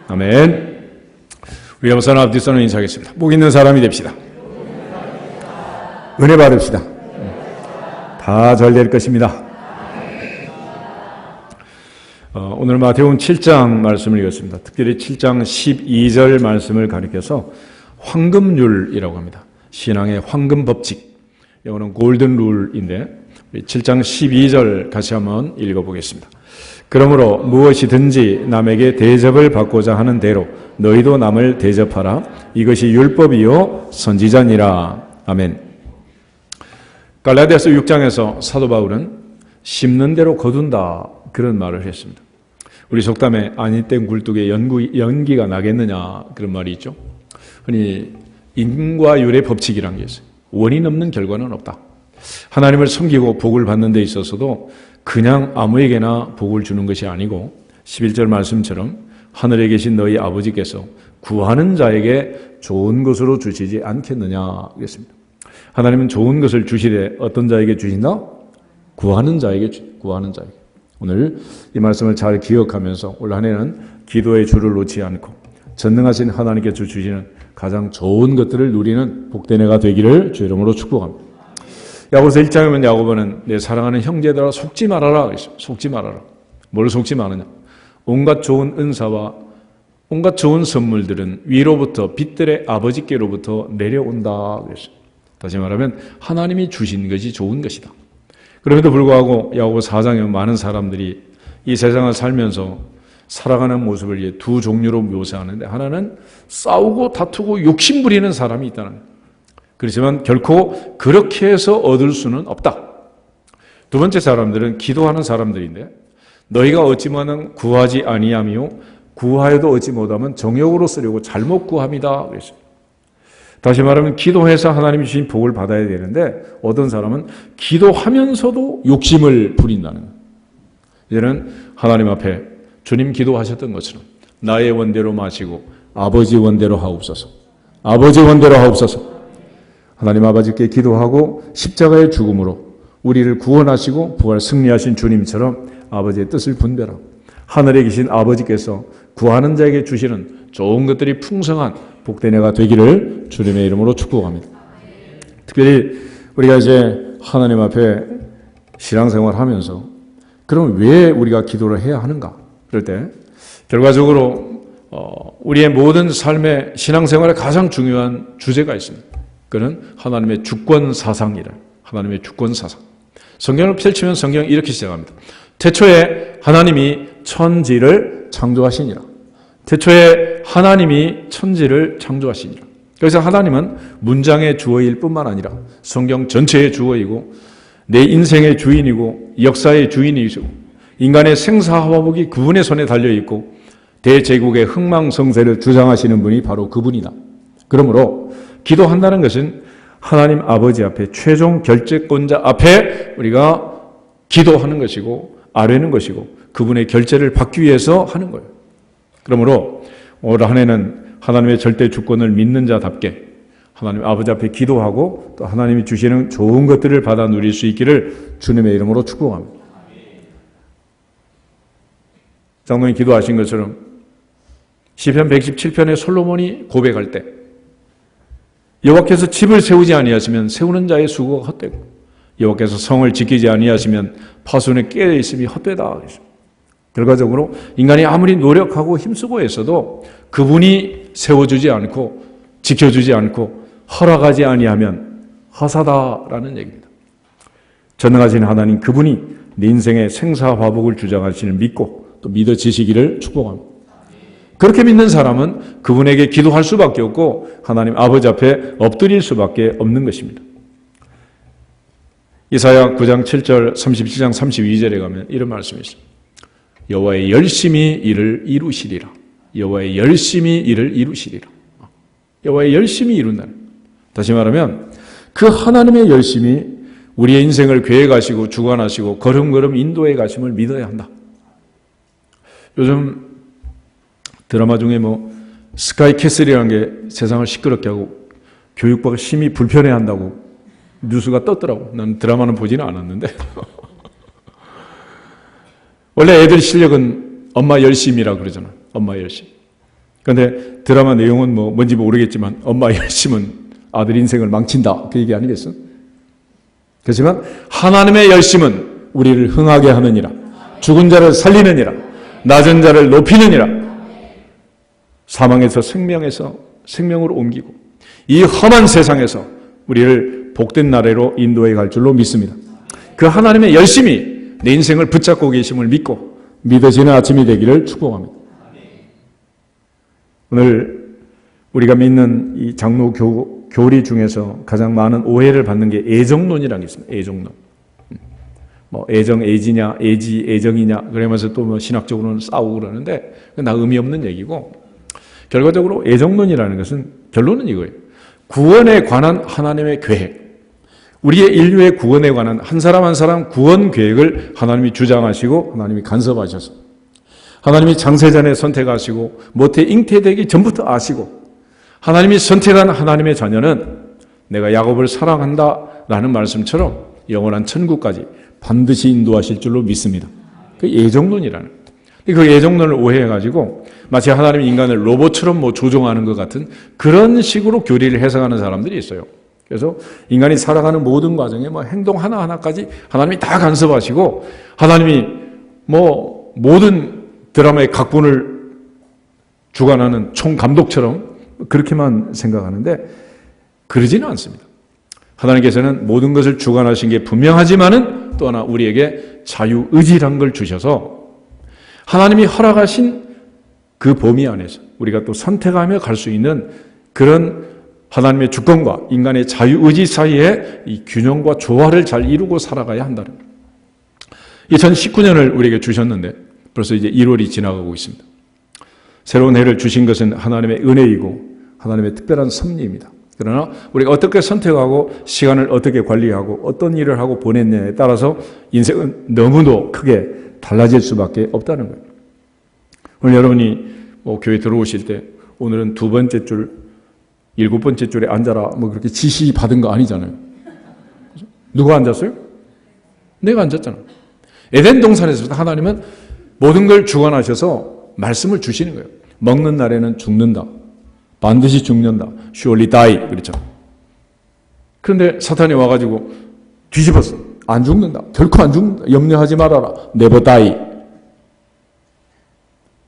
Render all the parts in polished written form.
아멘. 우리 영선 앞뒤 서는 인사하겠습니다. 복 있는 사람이 됩시다. 은혜 받읍시다. 다 잘 될 것입니다. 오늘 마태복음 7장 말씀을 읽었습니다. 특별히 7장 12절 말씀을 가리켜서 황금률이라고 합니다. 신앙의 황금 법칙, 영어는 골든 룰인데 7장 12절 같이 한번 읽어보겠습니다. 그러므로 무엇이든지 남에게 대접을 받고자 하는 대로 너희도 남을 대접하라. 이것이 율법이요 선지자니라. 아멘. 갈라디아서 6장에서 사도 바울은 심는 대로 거둔다 그런 말을 했습니다. 우리 속담에 아니 땐 굴뚝에 연기가 나겠느냐 그런 말이 있죠. 흔히 인과 율의 법칙이라는 게 있어요. 원인 없는 결과는 없다. 하나님을 섬기고 복을 받는 데 있어서도 그냥 아무에게나 복을 주는 것이 아니고 11절 말씀처럼 하늘에 계신 너희 아버지께서 구하는 자에게 좋은 것으로 주시지 않겠느냐 그랬습니다. 하나님은 좋은 것을 주시되 어떤 자에게 주신다? 구하는 자에게. 오늘 이 말씀을 잘 기억하면서 올 한 해는 기도의 줄을 놓지 않고 전능하신 하나님께서 주시는 가장 좋은 것들을 누리는 복된 해가 되기를 주 이름으로 축복합니다. 야고보서 1장에 보면 야고보는 내 사랑하는 형제들아 속지 말아라 그랬어요. 속지 말아라. 뭘 속지 마느냐? 온갖 좋은 은사와 온갖 좋은 선물들은 위로부터 빛들의 아버지께로부터 내려온다 그랬어요. 다시 말하면 하나님이 주신 것이 좋은 것이다. 그럼에도 불구하고 야고보 4장에 많은 사람들이 이 세상을 살면서 살아가는 모습을 두 종류로 묘사하는데 하나는 싸우고 다투고 욕심 부리는 사람이 있다는 거예요. 그렇지만 결코 그렇게 해서 얻을 수는 없다. 두 번째 사람들은 기도하는 사람들인데 너희가 얻지만은 구하지 아니하며 구하여도 얻지 못하면 정욕으로 쓰려고 잘못 구합니다. 그랬어요. 다시 말하면 기도해서 하나님이 주신 복을 받아야 되는데 어떤 사람은 기도하면서도 욕심을 부린다는 거예요. 이제는 하나님 앞에 주님 기도하셨던 것처럼 나의 원대로 마시고 아버지 원대로 하옵소서. 아버지 원대로 하옵소서. 하나님 아버지께 기도하고 십자가의 죽음으로 우리를 구원하시고 부활 승리하신 주님처럼 아버지의 뜻을 분별하고 하늘에 계신 아버지께서 구하는 자에게 주시는 좋은 것들이 풍성한 복된 해가 되기를 주님의 이름으로 축복합니다. 특별히 우리가 이제 하나님 앞에 신앙생활을 하면서 그럼 왜 우리가 기도를 해야 하는가? 그럴 때 결과적으로 우리의 모든 삶의 신앙생활에 가장 중요한 주제가 있습니다. 그는 하나님의 주권사상이라. 하나님의 주권사상. 성경을 펼치면 성경은 이렇게 시작합니다. 태초에 하나님이 천지를 창조하시니라. 태초에 하나님이 천지를 창조하시니라. 그래서 하나님은 문장의 주어일 뿐만 아니라 성경 전체의 주어이고 내 인생의 주인이고 역사의 주인이시고 인간의 생사화복이 그분의 손에 달려있고 대제국의 흥망성쇠를 주장하시는 분이 바로 그분이다. 그러므로 기도한다는 것은 하나님 아버지 앞에 최종 결재권자 앞에 우리가 기도하는 것이고 아뢰는 것이고 그분의 결재를 받기 위해서 하는 거예요. 그러므로 올 한 해는 하나님의 절대 주권을 믿는 자답게 하나님 아버지 앞에 기도하고 또 하나님이 주시는 좋은 것들을 받아 누릴 수 있기를 주님의 이름으로 축복합니다. 장로님 기도하신 것처럼 시편 117편의 솔로몬이 고백할 때 여호와께서 집을 세우지 아니하시면 세우는 자의 수고가 헛되고 여호와께서 성을 지키지 아니하시면 파수꾼의 깨어 있음이 헛되다. 결과적으로 인간이 아무리 노력하고 힘쓰고 했어도 그분이 세워주지 않고 지켜주지 않고 허락하지 아니하면 허사다라는 얘기입니다. 전능하신 하나님 그분이 네 인생의 생사화복을 주장하시는 믿고 또 믿어지시기를 축복합니다. 그렇게 믿는 사람은 그분에게 기도할 수밖에 없고 하나님 아버지 앞에 엎드릴 수밖에 없는 것입니다. 이사야 9장 7절 37장 32절에 가면 이런 말씀이 있습니다. 여호와의 열심히 이를 이루시리라. 여호와의 열심히 이를 이루시리라. 여호와의 열심히 이룬다는. 다시 말하면 그 하나님의 열심히 우리의 인생을 계획하시고 주관하시고 걸음걸음 인도해 가심을 믿어야 한다. 요즘 드라마 중에 스카이캐슬이라는 게 세상을 시끄럽게 하고 교육부가 심히 불편해한다고 뉴스가 떴더라고. 난 드라마는 보지는 않았는데 원래 애들 실력은 엄마 열심이라고 그러잖아. 엄마 열심. 그런데 드라마 내용은 뭔지 모르겠지만 엄마의 열심은 아들 인생을 망친다. 그 얘기 아니겠어? 그렇지만 하나님의 열심은 우리를 흥하게 하느니라. 죽은 자를 살리느니라. 낮은 자를 높이느니라. 사망에서 생명으로 옮기고 이 험한 세상에서 우리를 복된 나라로 인도해 갈 줄로 믿습니다. 그 하나님의 열심이 내 인생을 붙잡고 계심을 믿고 믿어지는 아침이 되기를 축복합니다. 오늘 우리가 믿는 이 장로 교리 중에서 가장 많은 오해를 받는 게 애정론이라는 게 있습니다. 애정론. 애지냐, 애정이냐, 그러면서 또 신학적으로는 싸우고 그러는데, 나 의미 없는 얘기고, 결과적으로 애정론이라는 것은 결론은 이거예요. 구원에 관한 하나님의 계획. 우리의 인류의 구원에 관한 한 사람 한 사람 구원 계획을 하나님이 주장하시고, 하나님이 간섭하셔서, 하나님이 장세전에 선택하시고, 모태 잉태되기 전부터 아시고, 하나님이 선택한 하나님의 자녀는 내가 야곱을 사랑한다라는 말씀처럼 영원한 천국까지 반드시 인도하실 줄로 믿습니다. 그 애정론이라는 그 애정론을 오해해가지고 마치 하나님이 인간을 로봇처럼 조종하는 것 같은 그런 식으로 교리를 해석하는 사람들이 있어요. 그래서 인간이 살아가는 모든 과정에 행동 하나하나까지 하나님이 다 간섭하시고 하나님이 모든 드라마의 각본을 주관하는 총감독처럼 그렇게만 생각하는데 그러지는 않습니다. 하나님께서는 모든 것을 주관하신 게 분명하지만은 또 하나 우리에게 자유의지란 걸 주셔서 하나님이 허락하신 그 범위 안에서 우리가 또 선택하며 갈 수 있는 그런 하나님의 주권과 인간의 자유의지 사이에 이 균형과 조화를 잘 이루고 살아가야 한다는 거예요. 2019년을 우리에게 주셨는데 벌써 이제 1월이 지나가고 있습니다. 새로운 해를 주신 것은 하나님의 은혜이고 하나님의 특별한 섭리입니다. 그러나 우리가 어떻게 선택하고 시간을 어떻게 관리하고 어떤 일을 하고 보냈냐에 따라서 인생은 너무도 크게 달라질 수밖에 없다는 거예요. 오늘 여러분이 교회 들어오실 때 오늘은 2번째 줄, 7번째 줄에 앉아라 그렇게 지시 받은 거 아니잖아요. 누가 앉았어요? 내가 앉았잖아. 에덴 동산에서 하나님은 모든 걸 주관하셔서 말씀을 주시는 거예요. 먹는 날에는 죽는다. 반드시 죽는다. surely die. 그렇죠. 그런데 사탄이 와가지고 뒤집었어. 안 죽는다. 결코 안 죽는다. 염려하지 말아라. never die.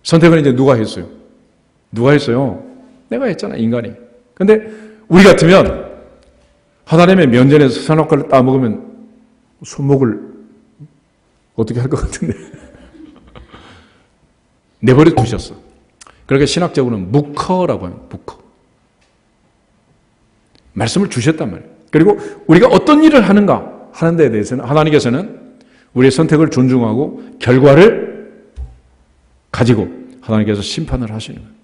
선택은 이제 누가 했어요? 누가 했어요? 내가 했잖아, 인간이. 근데 우리 같으면 하나님의 면전에서 선악과를 따먹으면 손목을 어떻게 할 것 같은데. 내버려 두셨어. 그러니까 신학적으로는 묵커라고 해요. 묵커. 말씀을 주셨단 말이에요. 그리고 우리가 어떤 일을 하는가 하는 데에 대해서는 하나님께서는 우리의 선택을 존중하고 결과를 가지고 하나님께서 심판을 하시는 거예요.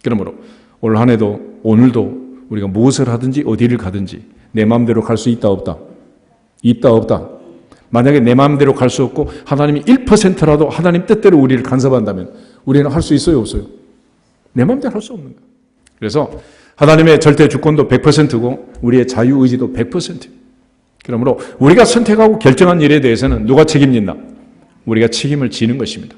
그러므로 올 한 해도 오늘도 우리가 무엇을 하든지 어디를 가든지 내 마음대로 갈 수 있다 없다? 있다 없다? 만약에 내 마음대로 갈 수 없고 하나님이 1%라도 하나님 뜻대로 우리를 간섭한다면 우리는 할 수 있어요 없어요? 내 마음대로 할 수 없는 거예요. 그래서 하나님의 절대 주권도 100%고 우리의 자유의지도 100%예요. 그러므로 우리가 선택하고 결정한 일에 대해서는 누가 책임진다? 우리가 책임을 지는 것입니다.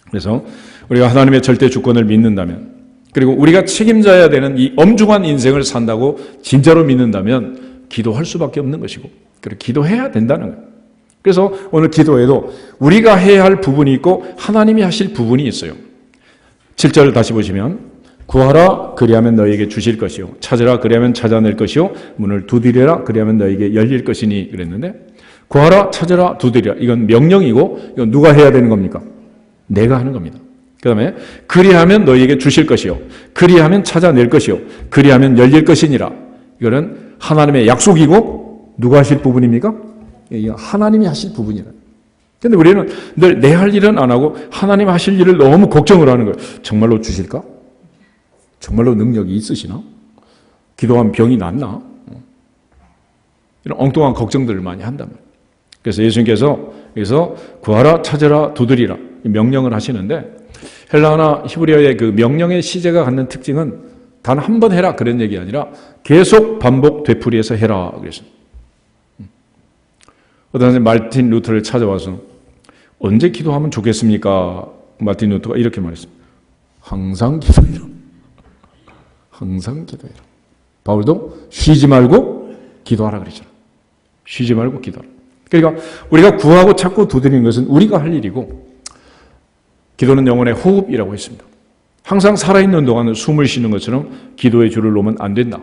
그래서 우리가 하나님의 절대 주권을 믿는다면 그리고 우리가 책임져야 되는 이 엄중한 인생을 산다고 진짜로 믿는다면 기도할 수밖에 없는 것이고 그리고 기도해야 된다는 거예요. 그래서 오늘 기도에도 우리가 해야 할 부분이 있고 하나님이 하실 부분이 있어요. 7절을 다시 보시면 구하라 그리하면 너희에게 주실 것이요 찾으라 그리하면 찾아낼 것이요 문을 두드리라 그리하면 너희에게 열릴 것이니 그랬는데 구하라 찾으라 두드리라 이건 명령이고 이건 누가 해야 되는 겁니까? 내가 하는 겁니다. 그 다음에 그리하면 너희에게 주실 것이요 그리하면 찾아낼 것이요 그리하면 열릴 것이니라 이거는 하나님의 약속이고 누가 하실 부분입니까? 하나님이 하실 부분이라. 근데 우리는 늘 내 할 일은 안 하고 하나님 하실 일을 너무 걱정을 하는 거예요. 정말로 주실까? 정말로 능력이 있으시나? 기도하면 병이 낫나? 이런 엉뚱한 걱정들을 많이 한단 말이에요. 그래서 예수님께서 여기서 구하라 찾으라 두드리라 명령을 하시는데 헬라어나 히브리어의 그 명령의 시제가 갖는 특징은 단 한 번 해라 그런 얘기 아니라 계속 반복 되풀이해서 해라 그랬어요. 어떤 사람이 마틴 루터를 찾아와서 언제 기도하면 좋겠습니까? 마틴 루터가 이렇게 말했습니다. 항상 기도해라. 항상 기도해라. 바울도 쉬지 말고 기도하라 그랬잖아. 쉬지 말고 기도하라. 그러니까 우리가 구하고 찾고 두드리는 것은 우리가 할 일이고, 기도는 영혼의 호흡이라고 했습니다. 항상 살아있는 동안은 숨을 쉬는 것처럼 기도의 줄을 놓으면 안 된다.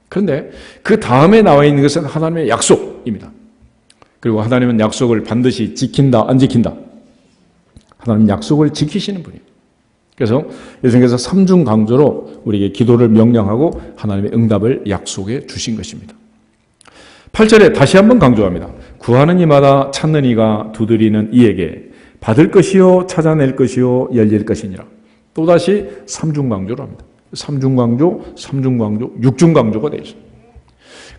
그런데 그 다음에 나와 있는 것은 하나님의 약속입니다. 그리고 하나님은 약속을 반드시 지킨다, 안 지킨다. 하나님은 약속을 지키시는 분이에요. 그래서 예수님께서 삼중 강조로 우리에게 기도를 명령하고 하나님의 응답을 약속해 주신 것입니다. 8절에 다시 한번 강조합니다. 구하는 이마다 찾는 이가 두드리는 이에게 받을 것이요 찾아낼 것이요 열릴 것이니라. 또다시 삼중 강조를 합니다. 삼중 강조, 삼중 강조, 육중 강조가 되어 있어요.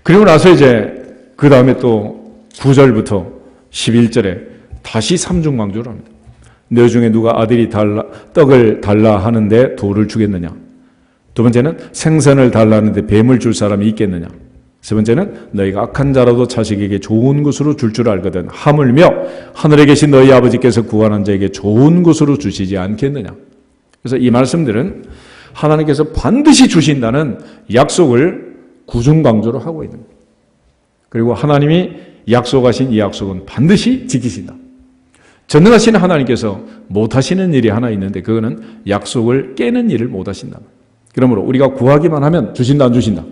그리고 나서 이제 그 다음에 또 9절부터 11절에 다시 삼중 강조를 합니다. 너 중에 누가 아들이 떡을 달라 하는데 돌을 주겠느냐? 두 번째는 생선을 달라 하는데 뱀을 줄 사람이 있겠느냐? 세 번째는 너희가 악한 자라도 자식에게 좋은 것으로 줄 줄 알거든 하물며 하늘에 계신 너희 아버지께서 구하는 자에게 좋은 것으로 주시지 않겠느냐? 그래서 이 말씀들은 하나님께서 반드시 주신다는 약속을 구중강조로 하고 있는 거예요. 그리고 하나님이 약속하신 이 약속은 반드시 지키신다. 전능하신 하나님께서 못하시는 일이 하나 있는데 그거는 약속을 깨는 일을 못하신다. 그러므로 우리가 구하기만 하면 주신다, 안 주신다?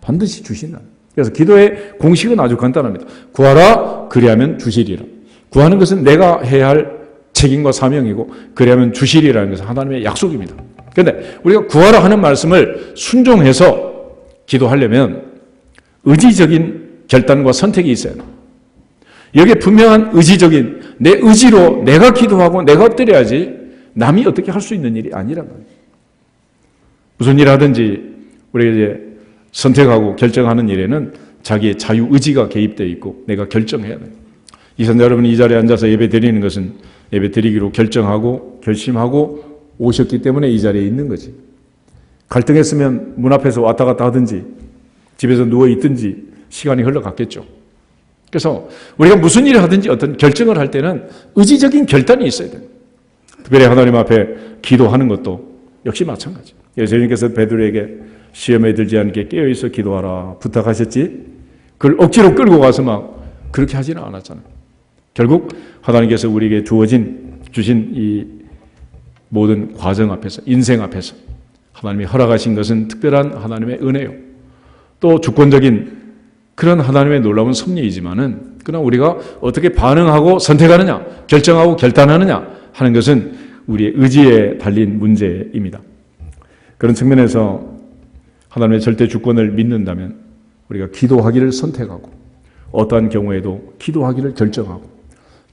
반드시 주신다. 그래서 기도의 공식은 아주 간단합니다. 구하라, 그리하면 주시리라. 구하는 것은 내가 해야 할 책임과 사명이고, 그리하면 주시리라는 것은 하나님의 약속입니다. 그런데 우리가 구하라 하는 말씀을 순종해서 기도하려면 의지적인 결단과 선택이 있어야 돼요. 여기에 분명한 의지적인 내 의지로 내가 기도하고 내가 엎드려야지 남이 어떻게 할 수 있는 일이 아니란 말이에요. 무슨 일 하든지 우리가 이제 선택하고 결정하는 일에는 자기의 자유의지가 개입되어 있고 내가 결정해야 돼요. 이선자 여러분이 이 자리에 앉아서 예배 드리는 것은 예배 드리기로 결정하고 결심하고 오셨기 때문에 이 자리에 있는 거지. 갈등했으면 문 앞에서 왔다 갔다 하든지 집에서 누워 있든지 시간이 흘러갔겠죠. 그래서 우리가 무슨 일을 하든지 어떤 결정을 할 때는 의지적인 결단이 있어야 돼요. 특별히 하나님 앞에 기도하는 것도 역시 마찬가지. 예수님께서 베드로에게 시험에 들지 않게 깨어있어 기도하라 부탁하셨지, 그걸 억지로 끌고 가서 막 그렇게 하지는 않았잖아요. 결국 하나님께서 우리에게 주신 이 모든 과정 앞에서, 인생 앞에서 하나님이 허락하신 것은 특별한 하나님의 은혜요, 또 주권적인 그런 하나님의 놀라운 섭리이지만은, 그러나 우리가 어떻게 반응하고 선택하느냐, 결정하고 결단하느냐 하는 것은 우리의 의지에 달린 문제입니다. 그런 측면에서 하나님의 절대 주권을 믿는다면 우리가 기도하기를 선택하고 어떠한 경우에도 기도하기를 결정하고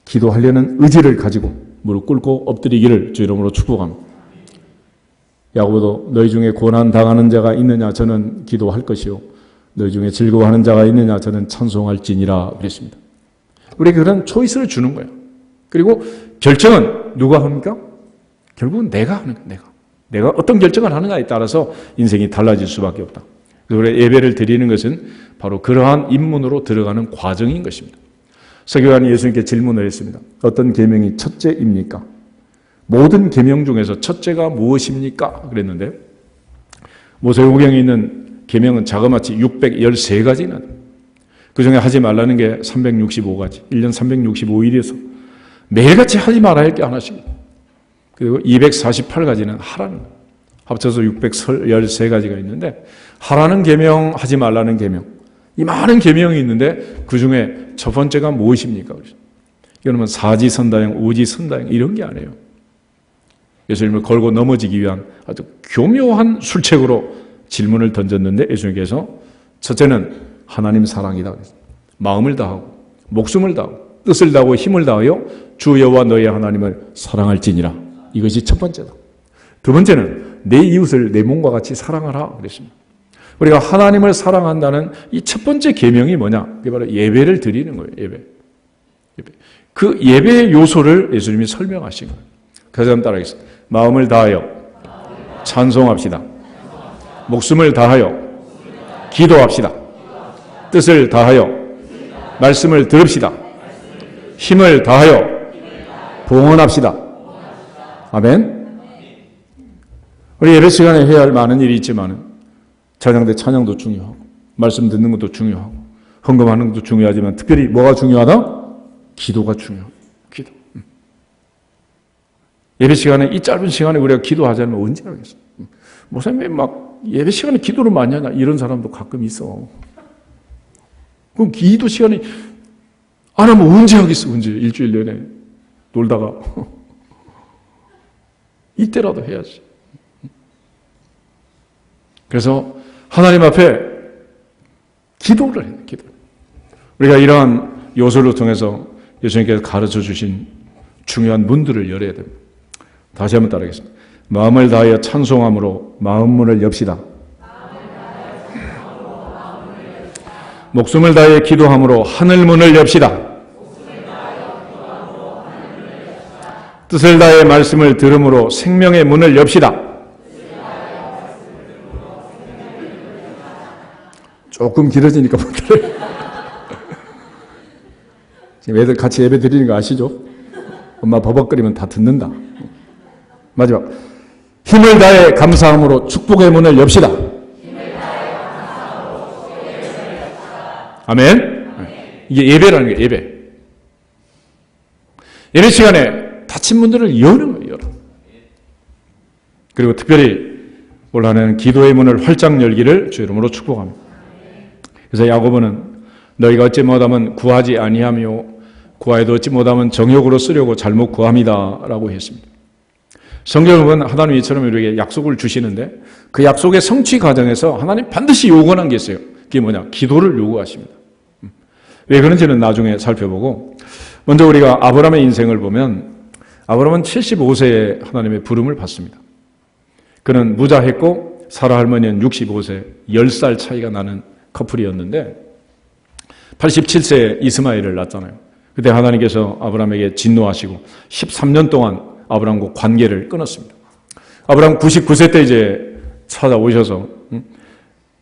기도하려는 의지를 가지고 무릎 꿇고 엎드리기를 주 이름으로 축복합니다. 야고보도 너희 중에 고난 당하는 자가 있느냐 저는 기도할 것이요 너희 중에 즐거워하는 자가 있느냐 저는 찬송할지니라 그랬습니다. 우리에게 그런 초이스를 주는 거예요. 그리고 결정은 누가 합니까? 결국은 내가 하는 거예요. 내가 어떤 결정을 하느냐에 따라서 인생이 달라질 수밖에 없다. 그래서 예배를 드리는 것은 바로 그러한 입문으로 들어가는 과정인 것입니다. 서기관이 예수님께 질문을 했습니다. 어떤 계명이 첫째입니까? 모든 계명 중에서 첫째가 무엇입니까? 그랬는데 모세오경에 있는 계명은 자그마치 613가지나 그 중에 하지 말라는 게 365가지, 1년 365일에서 매일같이 하지 말아야 할 게 하나씩, 그리고 248가지는 하라는 거예요. 합쳐서 613가지가 있는데 하라는 계명, 하지 말라는 계명, 이 많은 계명이 있는데 그 중에 첫 번째가 무엇입니까? 이거는 사지선다형, 오지선다형 이런 게 아니에요. 예수님을 걸고 넘어지기 위한 아주 교묘한 술책으로 질문을 던졌는데 예수님께서 첫째는 하나님 사랑이다. 마음을 다하고 목숨을 다하고 뜻을 다하고 힘을 다하여 주 여호와 너희 하나님을 사랑할지니라. 이것이 첫 번째다. 두 번째는 내 이웃을 내 몸과 같이 사랑하라 그랬습니다. 우리가 하나님을 사랑한다는 이 첫 번째 계명이 뭐냐? 그게 바로 예배를 드리는 거예요. 예배. 그 예배의 요소를 예수님이 설명하신 거예요. 그래서 한번 따라하겠습니다. 마음을 다하여 찬송합시다. 목숨을 다하여 기도합시다. 뜻을 다하여 말씀을 들읍시다. 힘을 다하여 봉헌합시다. 아멘. 우리 예배 시간에 해야 할 많은 일이 있지만 찬양대 찬양도 중요하고 말씀 듣는 것도 중요하고 헌금하는 것도 중요하지만 특별히 뭐가 중요하다? 기도가 중요하다. 기도. 예배 시간에 이 짧은 시간에 우리가 기도하지 않으면 언제 하겠어? 목사님 왜 막 예배 시간에 기도를 많이 하냐? 이런 사람도 가끔 있어. 그럼 기도 시간에 안 하면 언제 하겠어? 언제? 일주일 내내 놀다가 이때라도 해야지. 그래서 하나님 앞에 기도를 해요. 기도. 우리가 이러한 요소를 통해서 예수님께서 가르쳐 주신 중요한 문들을 열어야 됩니다. 다시 한번 따라하겠습니다. 마음을 다하여 찬송함으로 마음 문을 엽시다. 목숨을 다하여 기도함으로 하늘 문을 엽시다. 뜻을 다하여 말씀을 들음으로 생명의 문을 엽시다. 조금 길어지니까 못해요. 지금 애들 같이 예배 드리는 거 아시죠? 엄마 버벅거리면 다 듣는다. 마지막. 힘을 다해 감사함으로 축복의 문을 엽시다. 아멘. 이게 예배라는 거예요. 예배. 예배 시간에 닫힌 문들을 여는 거예요. 열어. 그리고 특별히 올 한해는 기도의 문을 활짝 열기를 주 이름으로 축복합니다. 그래서 야고보는 너희가 얻지 못하면 구하지 아니하며 구하여도 얻지 못하면 정욕으로 쓰려고 잘못 구합니다 라고 했습니다. 성경을 보면 하나님이 이처럼 우리에게 약속을 주시는데 그 약속의 성취 과정에서 하나님 반드시 요구하는 게 있어요. 그게 뭐냐? 기도를 요구하십니다. 왜 그런지는 나중에 살펴보고 먼저 우리가 아브라함의 인생을 보면 아브라함은 75세에 하나님의 부름을 받습니다. 그는 무자했고 사라 할머니는 65세 10살 차이가 나는 커플이었는데 87세에 이스마엘을 낳았잖아요. 그때 하나님께서 아브라함에게 진노하시고 13년 동안 아브라함과 관계를 끊었습니다. 아브라함 99세 때 이제 찾아오셔서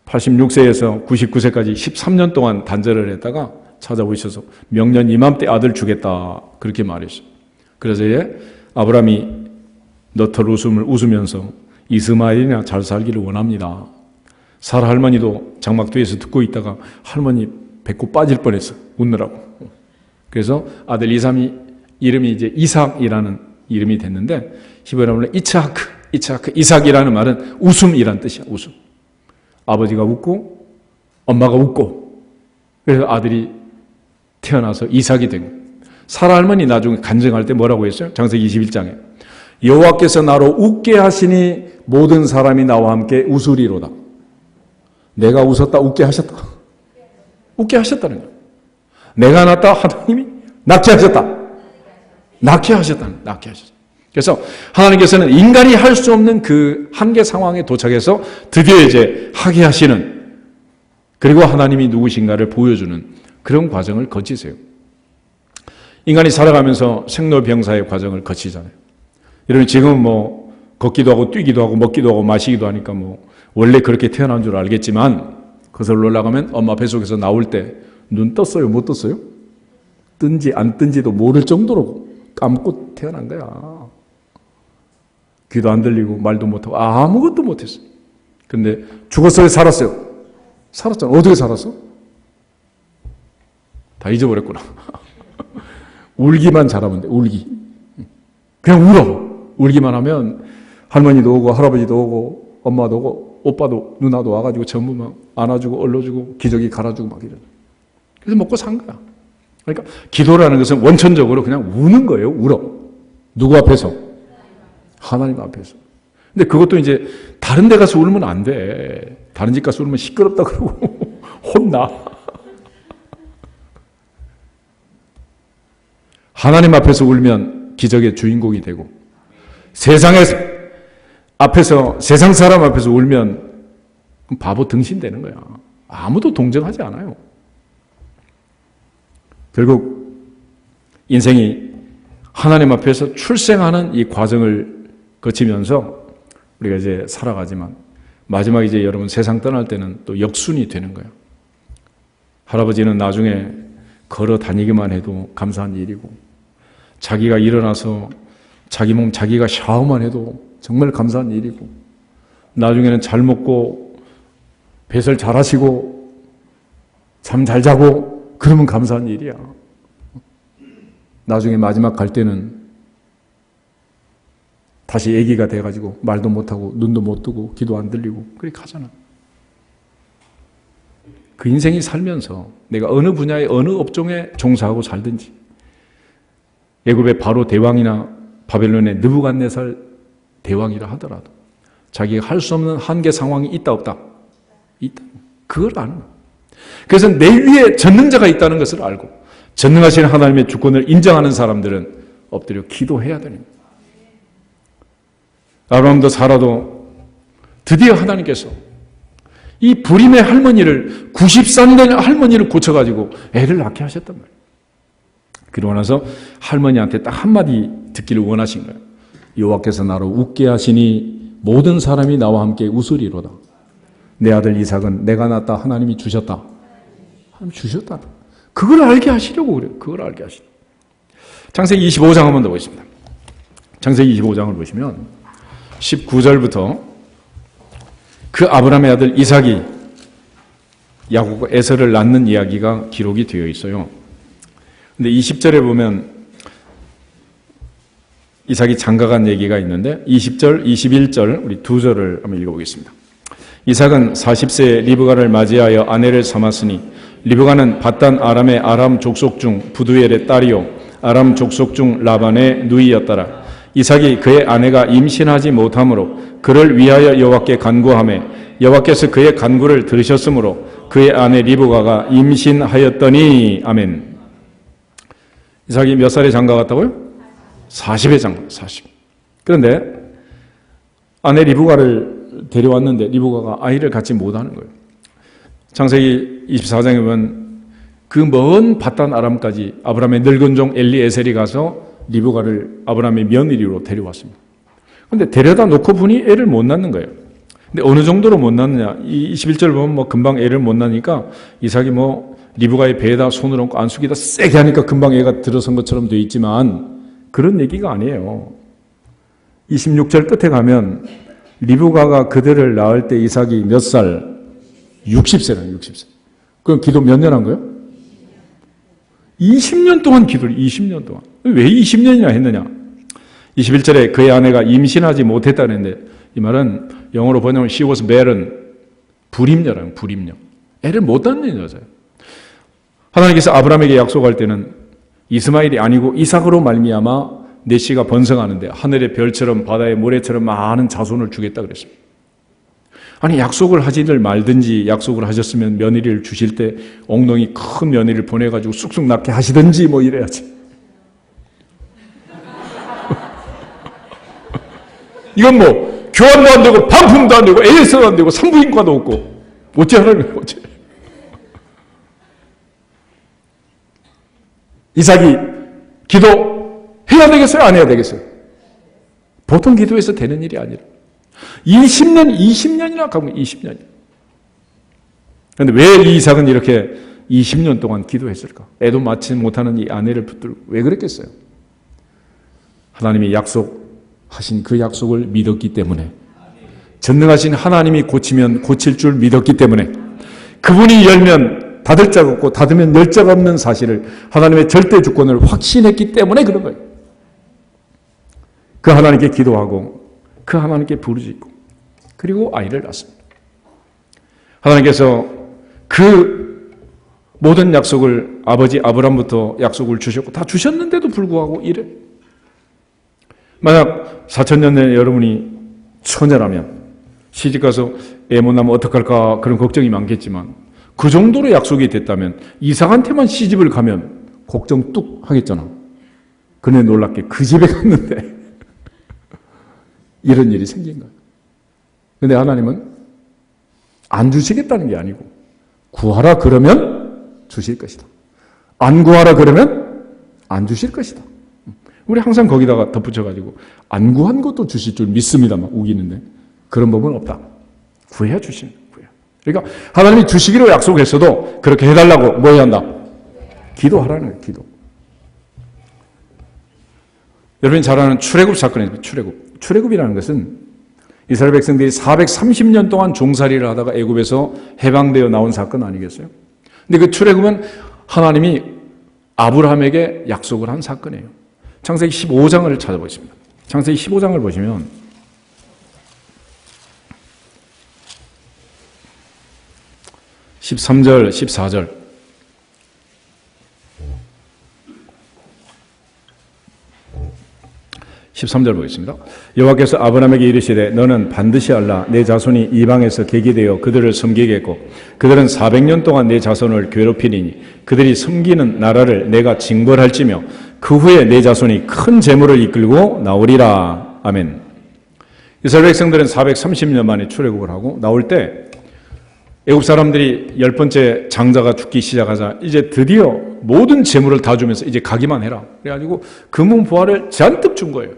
86세에서 99세까지 13년 동안 단절을 했다가 찾아오셔서 명년 이맘때 아들 주겠다 그렇게 말했어요. 그래서 이제 아브라함이 너털 웃음을 웃으면서 이스마엘이나 잘 살기를 원합니다. 사라 할머니도 장막 뒤에서 듣고 있다가 할머니 배꼽 빠질 뻔했어. 웃느라고. 그래서 아들 이름이 이제 이삭이라는 이름이 됐는데 히브리어로 이삭이라는 말은 웃음이란 뜻이야. 웃음. 아버지가 웃고 엄마가 웃고 그래서 아들이 태어나서 이삭이 된 거예요. 사라 할머니 나중에 간증할 때 뭐라고 했어요? 창세기 21장에 여호와께서 나로 웃게 하시니 모든 사람이 나와 함께 웃으리로다. 내가 웃었다 웃게 하셨다. 웃게 하셨다는 거예요. 내가 낳았다 하나님이 낳게 하셨다. 낳게 하셨다. 그래서 하나님께서는 인간이 할 수 없는 그 한계 상황에 도착해서 드디어 이제 하게 하시는 그리고 하나님이 누구신가를 보여주는 그런 과정을 거치세요. 인간이 살아가면서 생로병사의 과정을 거치잖아요. 이러면 지금은 뭐 걷기도 하고 뛰기도 하고 먹기도 하고 마시기도 하니까 뭐 원래 그렇게 태어난 줄 알겠지만 그것을 올라가면 엄마 뱃속에서 나올 때 눈 떴어요? 못 떴어요? 뜬지 안 뜬지도 모를 정도로 감고 태어난 거야. 귀도 안 들리고 말도 못하고 아무것도 못했어요. 근데 죽었어요? 살았어요? 살았잖아. 어떻게 살았어? 다 잊어버렸구나. 울기만 잘하면 돼. 울기. 그냥 울어. 울기만 하면 할머니도 오고 할아버지도 오고 엄마도 오고 오빠도 누나도 와가지고 전부 막 안아주고 얼러주고 기저귀 갈아주고 막 이래. 그래서 먹고 산 거야. 그러니까 기도라는 것은 원천적으로 그냥 우는 거예요. 울어. 누구 앞에서? 하나님 앞에서. 근데 그것도 이제 다른 데 가서 울면 안 돼. 다른 집 가서 울면 시끄럽다 그러고 혼나. 하나님 앞에서 울면 기적의 주인공이 되고 세상에서 앞에서 세상 사람 앞에서 울면 바보 등신 되는 거야. 아무도 동정하지 않아요. 결국 인생이 하나님 앞에서 출생하는 이 과정을 거치면서 우리가 이제 살아가지만 마지막에 이제 여러분 세상 떠날 때는 또 역순이 되는 거예요. 할아버지는 나중에 걸어 다니기만 해도 감사한 일이고 자기가 일어나서 자기 몸 자기가 샤워만 해도 정말 감사한 일이고 나중에는 잘 먹고 배설 잘 하시고 잠 잘 자고 그러면 감사한 일이야. 나중에 마지막 갈 때는 다시 애기가 돼가지고 말도 못하고 눈도 못 뜨고 귀도 안 들리고 그렇게 하잖아. 그 인생이 살면서 내가 어느 분야에 어느 업종에 종사하고 살든지 애굽의 바로 대왕이나 바벨론의 느부갓네살 대왕이라 하더라도 자기가 할 수 없는 한계 상황이 있다 없다? 있다. 그걸 아는 거야. 그래서 내 위에 전능자가 있다는 것을 알고 전능하신 하나님의 주권을 인정하는 사람들은 엎드려 기도해야 되는 거예요. 아브라함도 사라도 드디어 하나님께서 이 불임의 할머니를 90살 된 할머니를 고쳐가지고 애를 낳게 하셨단 말이에요. 그러고 나서 할머니한테 딱 한마디 듣기를 원하신 거예요. 여호와께서 나로 웃게 하시니 모든 사람이 나와 함께 웃으리로다. 내 아들 이삭은 내가 낳았다 하나님이 주셨다. 하나님 주셨다. 그걸 알게 하시려고 그래요. 그걸 알게 하시려고. 창세기 25장 한번 더 보겠습니다. 창세기 25장을 보시면 19절부터 그 아브라함의 아들 이삭이 야곱과 에서를 낳는 이야기가 기록이 되어 있어요. 근데 20절에 보면 이삭이 장가간 얘기가 있는데 20절, 21절 우리 두 절을 한번 읽어보겠습니다. 이삭은 40세에 리브가를 맞이하여 아내를 삼았으니 리브가는 밧단 아람의 아람 족속 중 부두엘의 딸이요 아람 족속 중 라반의 누이였더라. 이삭이 그의 아내가 임신하지 못하므로 그를 위하여 여호와께 간구하매 여호와께서 그의 간구를 들으셨으므로 그의 아내 리브가가 임신하였더니 아멘. 이삭이 몇 살에 장가 갔다고요? 40에 장가, 40. 그런데 아내 리브가를 데려왔는데 리브가가 아이를 갖지 못하는 거예요. 창세기 24장에 보면 그 먼 밧단 아람까지 아브라함의 늙은 종 엘리에셀이 가서 리브가를 아브라함의 며느리로 데려왔습니다. 그런데 데려다 놓고 보니 애를 못 낳는 거예요. 근데 어느 정도로 못 낳느냐? 이 21절 보면 뭐 금방 애를 못 낳으니까 이삭이 뭐 리브가의 배에다 손을 얹고 안수기다 세게 하니까 금방 애가 들어선 것처럼 되어 있지만 그런 얘기가 아니에요. 26절 끝에 가면 리브가가 그들을 낳을 때 이삭이 몇 살? 60세라는 60세. 그럼 기도 몇 년 한 거예요? 20년 동안 기도를 20년 동안. 왜 20년이나 했느냐? 21절에 그의 아내가 임신하지 못했다 그랬는데 이 말은 영어로 번역하면 she was barren. 불임녀라는 불임녀. 애를 못 낳는 여자예요. 하나님께서 아브라함에게 약속할 때는 이스마엘이 아니고 이삭으로 말미암아 내 씨가 번성하는데 하늘의 별처럼 바다의 모래처럼 많은 자손을 주겠다 그랬습니다. 아니 약속을 하지를 말든지 약속을 하셨으면 며느리를 주실 때 엉덩이 큰 며느리를 보내가지고 쑥쑥 낳게 하시든지 뭐 이래야지. 이건 뭐 교환도 안 되고 반품도 안 되고 AS도 안 되고 산부인과도 없고 어찌 하라는 거예요. 어찌. 이삭이 기도해야 되겠어요? 안 해야 되겠어요? 보통 기도해서 되는 일이 아니라 20년, 20년이나 가면 20년이에요. 그런데 왜 이삭은 이렇게 20년 동안 기도했을까? 애도 낳지 못하는 이 아내를 붙들고 왜 그랬겠어요? 하나님이 약속하신 그 약속을 믿었기 때문에 전능하신 하나님이 고치면 고칠 줄 믿었기 때문에 그분이 열면 닫을 자가 없고 닫으면 열 자가 없는 사실을 하나님의 절대 주권을 확신했기 때문에 그런 거예요. 그 하나님께 기도하고 그 하나님께 부르짖고 그리고 아이를 낳습니다. 하나님께서 그 모든 약속을 아버지 아브라함부터 약속을 주셨고 다 주셨는데도 불구하고 이래. 만약 4000년 내에 여러분이 처녀라면 시집가서 애 못 낳으면 어떡할까 그런 걱정이 많겠지만 그 정도로 약속이 됐다면 이삭한테만 시집을 가면 걱정 뚝 하겠잖아. 그네 놀랍게 그 집에 갔는데 이런 일이 생긴 거예요. 그런데 하나님은 안 주시겠다는 게 아니고 구하라 그러면 주실 것이다. 안 구하라 그러면 안 주실 것이다. 우리 항상 거기다가 덧붙여가지고 안 구한 것도 주실 줄 믿습니다만 우기는데 그런 법은 없다. 구해야 주십니다. 그러니까 하나님이 주시기로 약속했어도 그렇게 해달라고 뭐 해야 한다? 기도하라는 거예요. 기도. 여러분이 잘 아는 출애굽 사건입니다. 출애굽. 출애굽이라는 것은 이스라엘 백성들이 430년 동안 종살이를 하다가 애굽에서 해방되어 나온 사건 아니겠어요? 근데 그 출애굽은 하나님이 아브라함에게 약속을 한 사건이에요. 창세기 15장을 찾아보겠습니다. 창세기 15장을 보시면 13절, 14절 13절 보겠습니다. 여호와께서 아브라함에게 이르시되 너는 반드시 알라 내 자손이 이방에서 객이 되어 그들을 섬기겠고 그들은 400년 동안 내 자손을 괴롭히리니 그들이 섬기는 나라를 내가 징벌할지며 그 후에 내 자손이 큰 재물을 이끌고 나오리라. 아멘. 이스라엘 백성들은 430년 만에 출애굽을 하고 나올 때 애굽 사람들이 10번째 장자가 죽기 시작하자 이제 드디어 모든 재물을 다 주면서 이제 가기만 해라. 그래가지고 금은 보화를 잔뜩 준 거예요.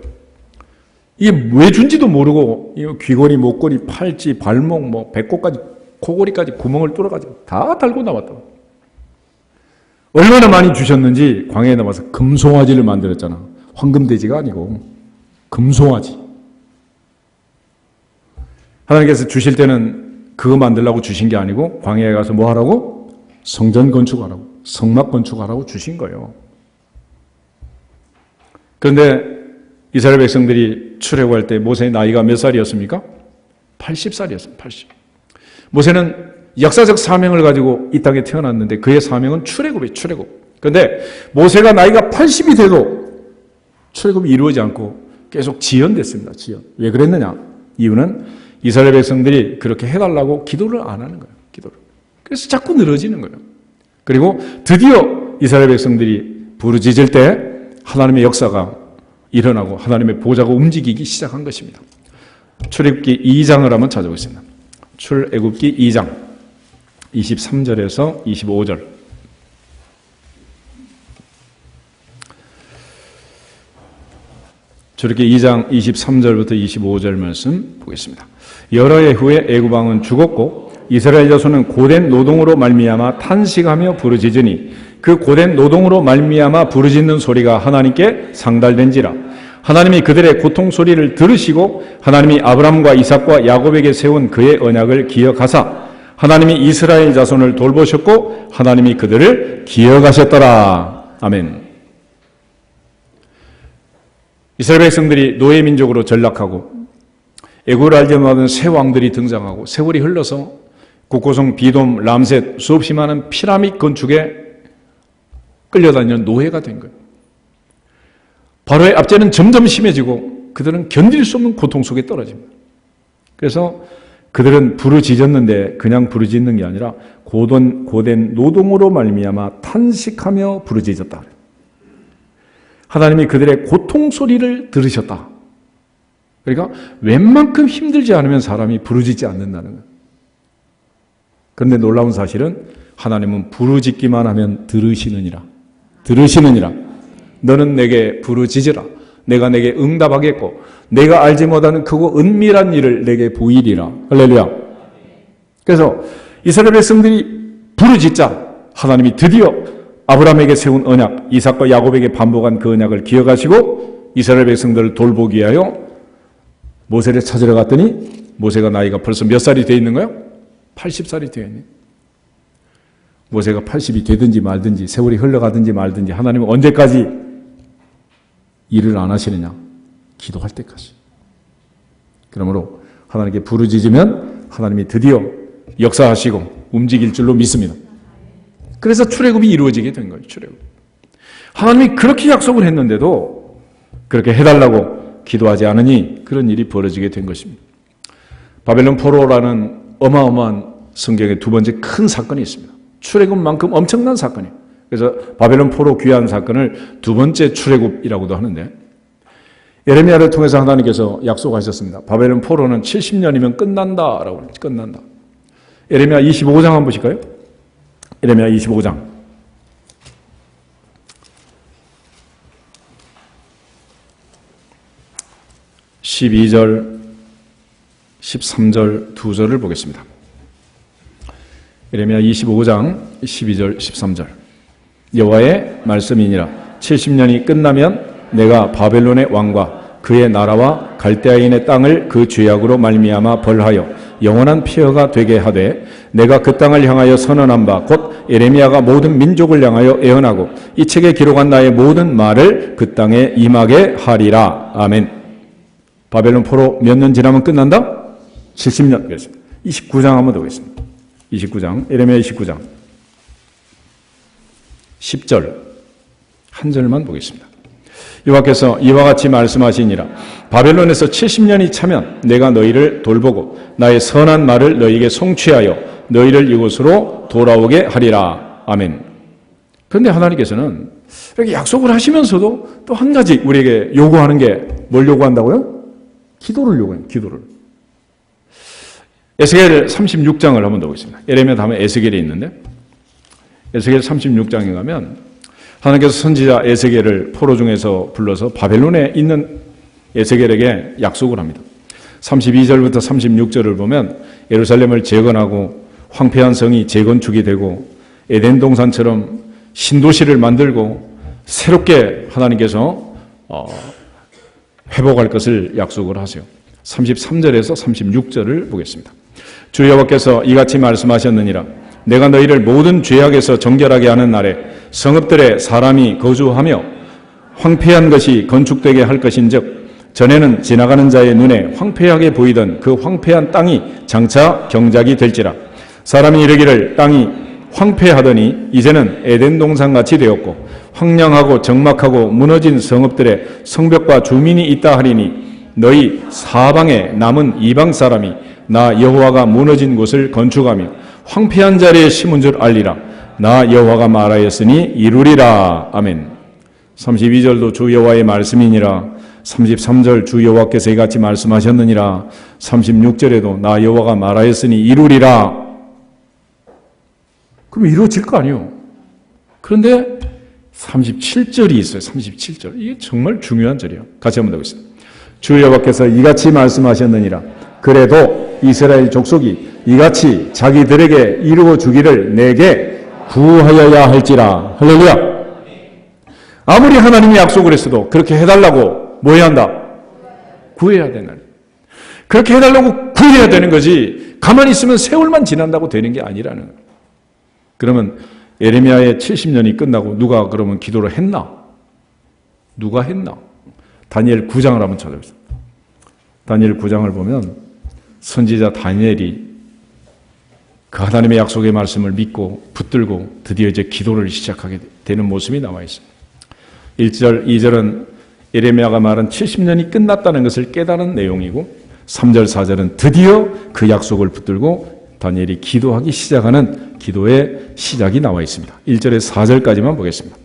이게 왜 준지도 모르고 귀걸이, 목걸이, 팔찌, 발목, 뭐 배꼽까지 코골이까지 구멍을 뚫어가지고 다 달고 나왔다. 얼마나 많이 주셨는지 광야에 나와서 금송아지를 만들었잖아. 황금돼지가 아니고 금송아지. 하나님께서 주실 때는 그거 만들려고 주신 게 아니고 광야에 가서 뭐 하라고? 성전 건축하라고, 성막 건축하라고 주신 거예요. 그런데 이스라엘 백성들이 출애굽할 때 모세의 나이가 몇 살이었습니까? 80살이었습니다. 80. 모세는 역사적 사명을 가지고 이 땅에 태어났는데 그의 사명은 출애굽이에요. 출애굽. 그런데 모세가 나이가 80이 돼도 출애굽이 이루어지지 않고 계속 지연됐습니다. 지연. 왜 그랬느냐? 이유는 이스라엘 백성들이 그렇게 해달라고 기도를 안 하는 거예요. 기도를. 그래서 자꾸 늘어지는 거예요. 그리고 드디어 이스라엘 백성들이 부르짖을 때 하나님의 역사가 일어나고 하나님의 보좌가 움직이기 시작한 것입니다. 출애굽기 2장을 한번 찾아보겠습니다. 출애굽기 2장 23절에서 25절. 출애굽기 2장 23절부터 25절 말씀 보겠습니다. 여러 해 후에 애굽 왕은 죽었고 이스라엘 자손은 고된 노동으로 말미암아 탄식하며 부르짖으니 그 고된 노동으로 말미암아 부르짖는 소리가 하나님께 상달된지라. 하나님이 그들의 고통 소리를 들으시고 하나님이 아브라함과 이삭과 야곱에게 세운 그의 언약을 기억하사 하나님이 이스라엘 자손을 돌보셨고 하나님이 그들을 기억하셨더라. 아멘. 이스라엘 백성들이 노예 민족으로 전락하고 애굽을 알지 못하던 새 왕들이 등장하고 세월이 흘러서 국고성, 비돔, 람셋 수없이 많은 피라밋 건축에 끌려다니는 노예가 된 거예요. 바로의 압제는 점점 심해지고 그들은 견딜 수 없는 고통 속에 떨어집니다. 그래서 그들은 부르짖었는데 그냥 부르짖는 게 아니라 고된 노동으로 말미암아 탄식하며 부르짖었다. 하나님이 그들의 고통 소리를 들으셨다. 그러니까 웬만큼 힘들지 않으면 사람이 부르짖지 않는다는 거예요. 그런데 놀라운 사실은 하나님은 부르짖기만 하면 들으시느니라. 들으시느니라. 너는 내게 부르짖으라. 내가 내게 응답하겠고 내가 알지 못하는 크고 은밀한 일을 내게 보이리라. 할렐루야. 그래서 이스라엘 백성들이 부르짖자 하나님이 드디어 아브라함에게 세운 언약, 이삭과 야곱에게 반복한 그 언약을 기억하시고 이스라엘 백성들을 돌보기 위하여 모세를 찾으러 갔더니 모세가 나이가 벌써 몇 살이 되어 있는 거예요? 80살이 되어 있는. 모세가 80이 되든지 말든지 세월이 흘러가든지 말든지 하나님은 언제까지 일을 안 하시느냐? 기도할 때까지. 그러므로 하나님께 부르짖으면 하나님이 드디어 역사하시고 움직일 줄로 믿습니다. 그래서 출애굽이 이루어지게 된 거예요. 출애굽. 하나님이 그렇게 약속을 했는데도 그렇게 해달라고 기도하지 않으니 그런 일이 벌어지게 된 것입니다. 바벨론 포로라는 어마어마한 성경의 두 번째 큰 사건이 있습니다. 출애굽만큼 엄청난 사건이에요. 그래서 바벨론 포로 귀환 사건을 두 번째 출애굽이라고도 하는데 예레미야를 통해서 하나님께서 약속하셨습니다. 바벨론 포로는 70년이면 끝난다라고 끝난다. 예레미야 25장 한번 보실까요? 예레미야 25장 12절 13절 두 절을 보겠습니다. 예레미야 25장 12절 13절 여호와의 말씀이니라 70년이 끝나면 내가 바벨론의 왕과 그의 나라와 갈대아인의 땅을 그 죄악으로 말미암아 벌하여 영원한 폐허가 되게 하되 내가 그 땅을 향하여 선언한 바 곧 예레미야가 모든 민족을 향하여 예언하고 이 책에 기록한 나의 모든 말을 그 땅에 임하게 하리라. 아멘. 바벨론 포로 몇 년 지나면 끝난다? 70년. 그랬습니다. 29장 한번 더 보겠습니다. 29장, 예레미야 29장 10절 한 절만 보겠습니다. 여호와께서 이와 같이 말씀하시니라. 바벨론에서 70년이 차면 내가 너희를 돌보고 나의 선한 말을 너희에게 성취하여 너희를 이곳으로 돌아오게 하리라. 아멘. 그런데 하나님께서는 이렇게 약속을 하시면서도 또 한 가지 우리에게 요구하는 게 뭘 요구한다고요? 기도를 요구해요. 기도를. 에스겔 36장을 한번 더 보겠습니다. 예레미야 다음에 에스겔이 있는데 에스겔 36장에 가면 하나님께서 선지자 에스겔을 포로 중에서 불러서 바벨론에 있는 에스겔에게 약속을 합니다. 32절부터 36절을 보면 예루살렘을 재건하고 황폐한 성이 재건축이 되고 에덴 동산처럼 신도시를 만들고 새롭게 하나님께서 회복할 것을 약속을 하세요. 33절에서 36절을 보겠습니다. 주 여호와께서 이같이 말씀하셨느니라. 내가 너희를 모든 죄악에서 정결하게 하는 날에 성읍들에 사람이 거주하며 황폐한 것이 건축되게 할 것인즉 전에는 지나가는 자의 눈에 황폐하게 보이던 그 황폐한 땅이 장차 경작이 될지라. 사람이 이르기를 땅이 황폐하더니 이제는 에덴 동산같이 되었고 황량하고 적막하고 무너진 성읍들에 성벽과 주민이 있다 하리니 너희 사방에 남은 이방 사람이 나 여호와가 무너진 곳을 건축하며 황폐한 자리에 심은 줄 알리라. 나 여호와가 말하였으니 이루리라. 아멘. 32절도 주 여호와의 말씀이니라. 33절 주 여호와께서 이같이 말씀하셨느니라. 36절에도 나 여호와가 말하였으니 이루리라. 그럼 이루어질 거 아니에요. 그런데 37절이 있어요. 37절. 이게 정말 중요한 절이에요. 같이 한번 보겠습니다. 주 여호와께서 이같이 말씀하셨느니라. 그래도 이스라엘 족속이 이같이 자기들에게 이루어 주기를 내게 구하여야 할지라. 할렐루야. 아무리 하나님이 약속을 했어도 그렇게 해달라고 뭐 해야 한다? 구해야 되는. 그렇게 해달라고 구해야 되는 거지 가만히 있으면 세월만 지난다고 되는 게 아니라는 거예요. 그러면 예레미야의 70년이 끝나고 누가 그러면 기도를 했나? 누가 했나? 다니엘 9장을 한번 찾아보겠습니다. 다니엘 9장을 보면 선지자 다니엘이 그 하나님의 약속의 말씀을 믿고 붙들고 드디어 이제 기도를 시작하게 되는 모습이 나와 있습니다. 1절, 2절은 예레미야가 말한 70년이 끝났다는 것을 깨달은 내용이고 3절, 4절은 드디어 그 약속을 붙들고 다니엘이 기도하기 시작하는 기도의 시작이 나와 있습니다. 1절에서 4절까지만 보겠습니다.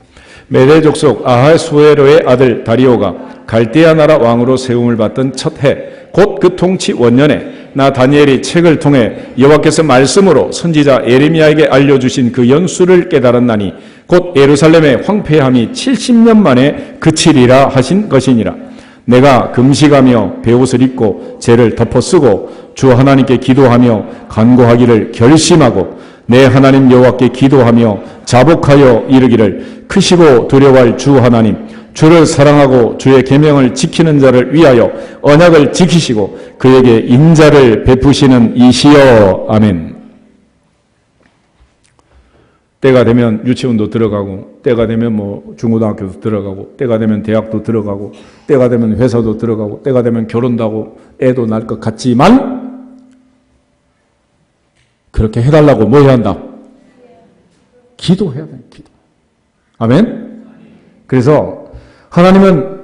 메대 족속 아하수에로의 아들 다리오가 갈대아 나라 왕으로 세움을 받던 첫 해 곧 그 통치 원년에 나 다니엘이 책을 통해 여호와께서 말씀으로 선지자 예레미야에게 알려주신 그 연수를 깨달았나니 곧 예루살렘의 황폐함이 70년 만에 그치리라 하신 것이니라. 내가 금식하며 베옷을 입고 죄를 덮어쓰고 주 하나님께 기도하며 간구하기를 결심하고 내 하나님 여호와께 기도하며 자복하여 이르기를 크시고 두려워할 주 하나님 주를 사랑하고 주의 계명을 지키는 자를 위하여 언약을 지키시고 그에게 인자를 베푸시는 이시여. 아멘. 때가 되면 유치원도 들어가고 때가 되면 뭐 중고등학교도 들어가고 때가 되면 대학도 들어가고 때가 되면 회사도 들어가고 때가 되면 결혼도 하고 애도 날 것 같지만 그렇게 해달라고 뭐 해야 한다? 기도해야 돼. 기도. 아멘. 그래서 하나님은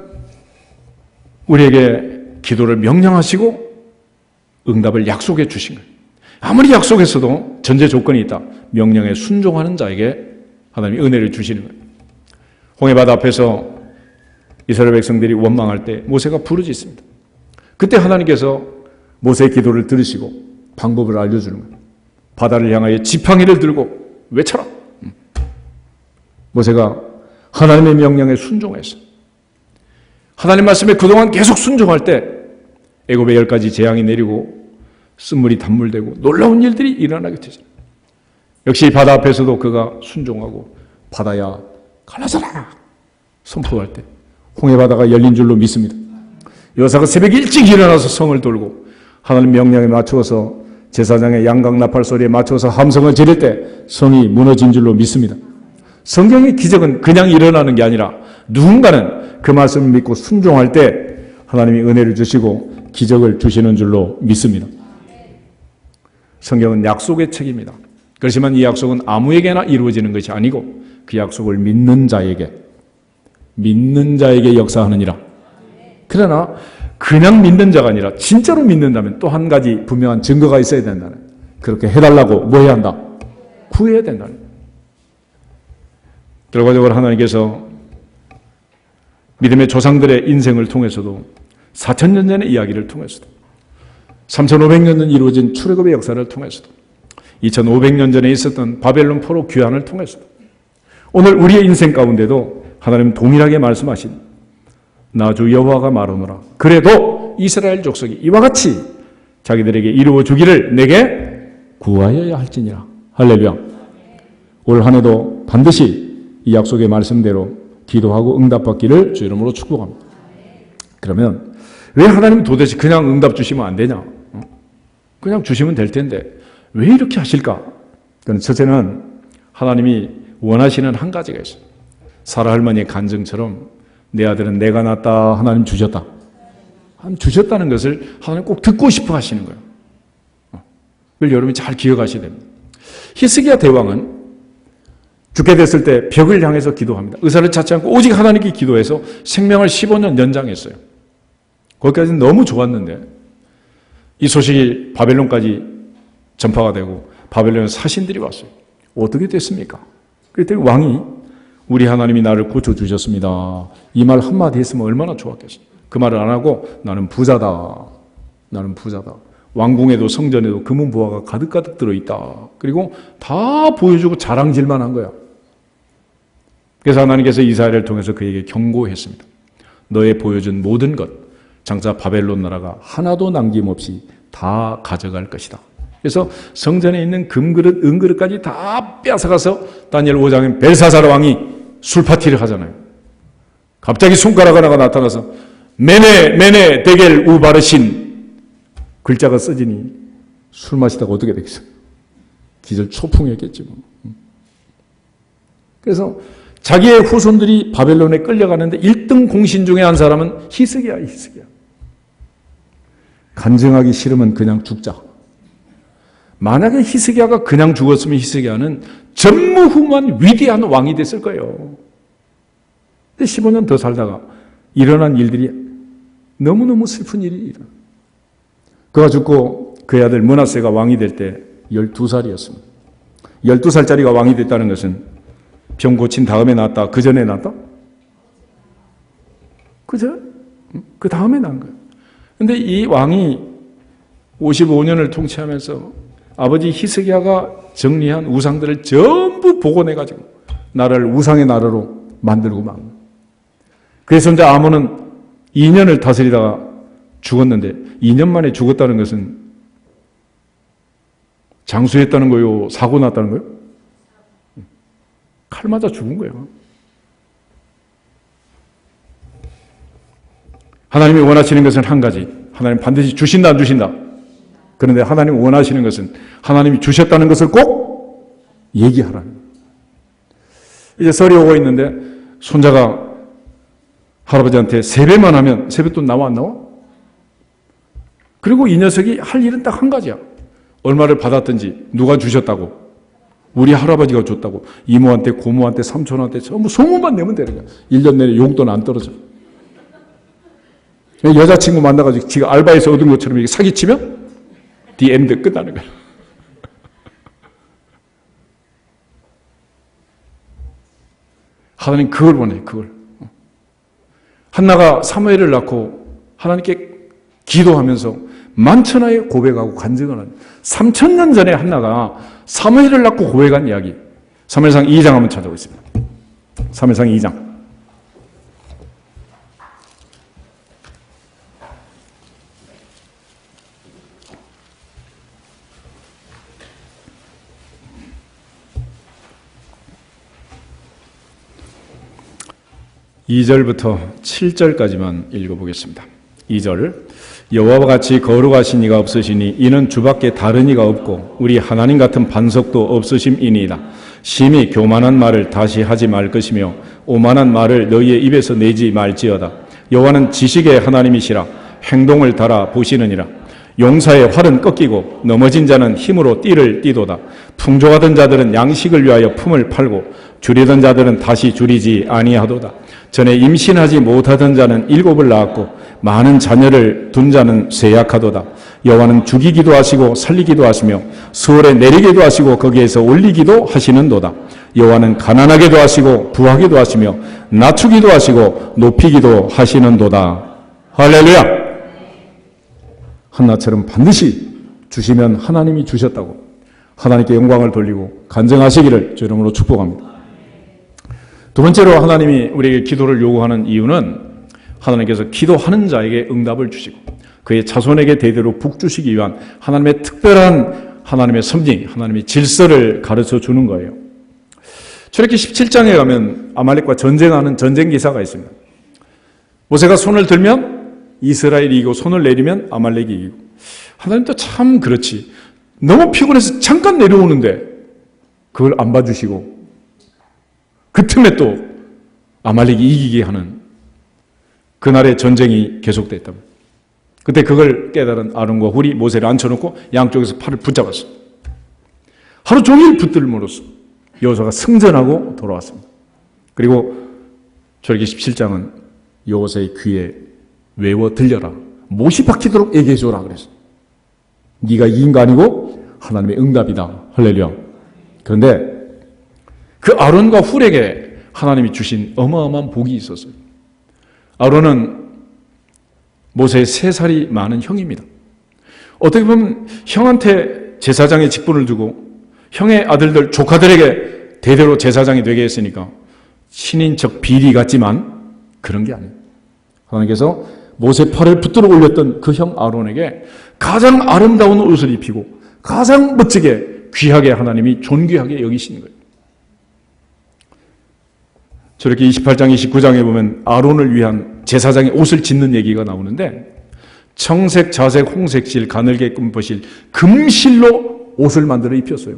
우리에게 기도를 명령하시고 응답을 약속해 주신 거예요. 아무리 약속했어도 전제 조건이 있다. 명령에 순종하는 자에게 하나님이 은혜를 주시는 거예요. 홍해바다 앞에서 이스라엘 백성들이 원망할 때 모세가 부르짖습니다. 그때 하나님께서 모세의 기도를 들으시고 방법을 알려주는 거예요. 바다를 향하여 지팡이를 들고 외쳐라. 모세가 하나님의 명령에 순종했어요. 하나님 말씀에 그동안 계속 순종할 때 애굽에 10가지 재앙이 내리고 쓴물이 단물되고 놀라운 일들이 일어나게 되죠. 역시 바다 앞에서도 그가 순종하고 바다야 갈라져라 선포할 때 홍해바다가 열린 줄로 믿습니다. 요사가 새벽에 일찍 일어나서 성을 돌고 하나님 명령에 맞추어서 제사장의 양각 나팔 소리에 맞춰서 함성을 지를 때 성이 무너진 줄로 믿습니다. 성경의 기적은 그냥 일어나는 게 아니라 누군가는 그 말씀을 믿고 순종할 때 하나님이 은혜를 주시고 기적을 주시는 줄로 믿습니다. 성경은 약속의 책입니다. 그렇지만 이 약속은 아무에게나 이루어지는 것이 아니고 그 약속을 믿는 자에게 역사하느니라. 그러나 그냥 믿는 자가 아니라 진짜로 믿는다면 또 한 가지 분명한 증거가 있어야 된다는, 그렇게 해달라고 뭐 해야 한다? 구해야 된다는. 결과적으로 하나님께서 믿음의 조상들의 인생을 통해서도 4,000년 전의 이야기를 통해서도 3,500년 전 이루어진 출애굽의 역사를 통해서도 2,500년 전에 있었던 바벨론 포로 귀환을 통해서도 오늘 우리의 인생 가운데도 하나님은 동일하게 말씀하신 나 주 여호와가 말하노라. 그래도 이스라엘 족속이 이와 같이 자기들에게 이루어 주기를 내게 구하여야 할지니라. 할렐루야. 올 한 해도 반드시 이 약속의 말씀대로 기도하고 응답받기를 주 이름으로 축복합니다. 그러면 왜 하나님이 도대체 그냥 응답 주시면 안 되냐? 그냥 주시면 될 텐데 왜 이렇게 하실까? 그건 첫째는 하나님이 원하시는 한 가지가 있어요. 사라 할머니의 간증처럼 내 아들은 내가 낳았다. 하나님 주셨다. 하나님 주셨다는 것을 하나님 꼭 듣고 싶어 하시는 거예요. 그걸 여러분이 잘 기억하셔야 됩니다. 히스기야 대왕은 죽게 됐을 때 벽을 향해서 기도합니다. 의사를 찾지 않고 오직 하나님께 기도해서 생명을 15년 연장했어요. 거기까지는 너무 좋았는데 이 소식이 바벨론까지 전파가 되고 바벨론에 사신들이 왔어요. 어떻게 됐습니까? 그랬더니 왕이 우리 하나님이 나를 고쳐주셨습니다. 이 말 한마디 했으면 얼마나 좋았겠어요. 그 말을 안 하고 나는 부자다. 나는 부자다. 왕궁에도 성전에도 금은보화가 가득가득 들어있다. 그리고 다 보여주고 자랑질만 한 거야. 그래서 하나님께서 이사야를 통해서 그에게 경고했습니다. 너의 보여준 모든 것, 장차 바벨론 나라가 하나도 남김없이 다 가져갈 것이다. 그래서 성전에 있는 금그릇, 은그릇까지 다 뺏어가서 다니엘 5장에 벨사살 왕이 술 파티를 하잖아요. 갑자기 손가락 하나가 나타나서 메네 데겔 우바르신 글자가 써지니 술 마시다가 어떻게 되겠어요? 기절 초풍했겠지 뭐. 그래서 자기의 후손들이 바벨론에 끌려가는데 1등 공신 중에 한 사람은 히스기야. 간증하기 싫으면 그냥 죽자. 만약에 히스기야가 그냥 죽었으면 히스기야는 전무후무한 위대한 왕이 됐을 거예요. 근데 15년 더 살다가 일어난 일들이 너무너무 슬픈 일이 일어나. 그가 죽고 그의 아들 므낫세가 왕이 될 때 12살이었습니다. 12살짜리가 왕이 됐다는 것은 병 고친 다음에 낳았다? 그 전에 낳았다? 그죠? 그 다음에 낳은 거예요. 근데 이 왕이 55년을 통치하면서 아버지 히스기야가 정리한 우상들을 전부 복원해가지고 나라를 우상의 나라로 만들고 막. 그래서 이제 아몬은 2년을 다스리다가 죽었는데 2년 만에 죽었다는 것은 장수했다는 거요? 사고 났다는 거요? 칼 맞아 죽은 거예요. 하나님이 원하시는 것은 한 가지. 하나님 반드시 주신다 안 주신다? 그런데 하나님이 원하시는 것은 하나님이 주셨다는 것을 꼭 얘기하라는 거예요. 이제 설이 오고 있는데 손자가 할아버지한테 세배만 하면 세뱃돈 나와 안 나와? 그리고 이 녀석이 할 일은 딱 한 가지야. 얼마를 받았든지 누가 주셨다고, 우리 할아버지가 줬다고 이모한테 고모한테 삼촌한테 전부 소문만 내면 되는 거야. 1년 내내 용돈 안 떨어져. 여자친구 만나가지고 지가 알바해서 얻은 것처럼 이렇게 사기치면 디 엔드 끝나는 거야. 하나님 그걸 원해. 그걸. 한나가 사무엘을 낳고 하나님께 기도하면서 만천하에 고백하고 간증을 하는 3,000년 전에 한나가 사무엘을 낳고 고백한 이야기. 사무엘상 2장 한번 찾아보겠습니다. 사무엘상 2장. (2절부터) (7절까지만) 읽어보겠습니다. 2절 여호와와 같이 거룩하신 이가 없으시니 이는 주밖에 다른 이가 없고 우리 하나님 같은 반석도 없으심이니이다. 심히 교만한 말을 다시 하지 말 것이며 오만한 말을 너희의 입에서 내지 말지어다. 여호와는 지식의 하나님이시라 행동을 달아 보시느니라. 용사의 활은 꺾이고 넘어진 자는 힘으로 띠를 띠도다. 풍족하던 자들은 양식을 위하여 품을 팔고 줄이던 자들은 다시 줄이지 아니하도다. 전에 임신하지 못하던 자는 7을 낳았고 많은 자녀를 둔 자는 쇠약하도다. 여호와는 죽이기도 하시고 살리기도 하시며 수월에 내리기도 하시고 거기에서 올리기도 하시는도다. 여호와는 가난하게도 하시고 부하게도 하시며 낮추기도 하시고 높이기도 하시는도다. 할렐루야. 한나처럼 반드시 주시면 하나님이 주셨다고 하나님께 영광을 돌리고 간증하시기를 주 이름으로 축복합니다. 두 번째로 하나님이 우리에게 기도를 요구하는 이유는 하나님께서 기도하는 자에게 응답을 주시고 그의 자손에게 대대로 복주시기 위한 하나님의 특별한 하나님의 섭리, 하나님의 질서를 가르쳐 주는 거예요. 출애굽기 17장에 가면 아말렉과 전쟁하는 전쟁 기사가 있습니다. 모세가 손을 들면 이스라엘이 이기고 손을 내리면 아말렉이 이기고 하나님도 참 그렇지. 너무 피곤해서 잠깐 내려오는데 그걸 안 봐주시고 그 틈에 또 아말렉이 이기게 하는 그날의 전쟁이 계속됐다. 그때 그걸 깨달은 아론과 훌이 모세를 앉혀놓고 양쪽에서 팔을 붙잡았어. 하루 종일 붙들므로써 여호수아가 승전하고 돌아왔습니다. 그리고 출애굽기 17장은 여호수아의 귀에 외워 들려라. 못이 박히도록 얘기해줘라 그랬어. 네가 이긴 거 아니고 하나님의 응답이다. 할렐루야. 그런데 그 아론과 훌에게 하나님이 주신 어마어마한 복이 있었어요. 아론은 모세의 3살이 많은 형입니다. 어떻게 보면 형한테 제사장의 직분을 두고 형의 아들들, 조카들에게 대대로 제사장이 되게 했으니까 신인척 비리 같지만 그런 게 아니에요. 하나님께서 모세 팔을 붙들어 올렸던 그 형 아론에게 가장 아름다운 옷을 입히고 가장 멋지게 귀하게 하나님이 존귀하게 여기시는 거예요. 저렇게 28장, 29장에 보면 아론을 위한 제사장의 옷을 짓는 얘기가 나오는데 청색, 자색, 홍색 실, 가늘게 금보실, 금실로 옷을 만들어 입혔어요.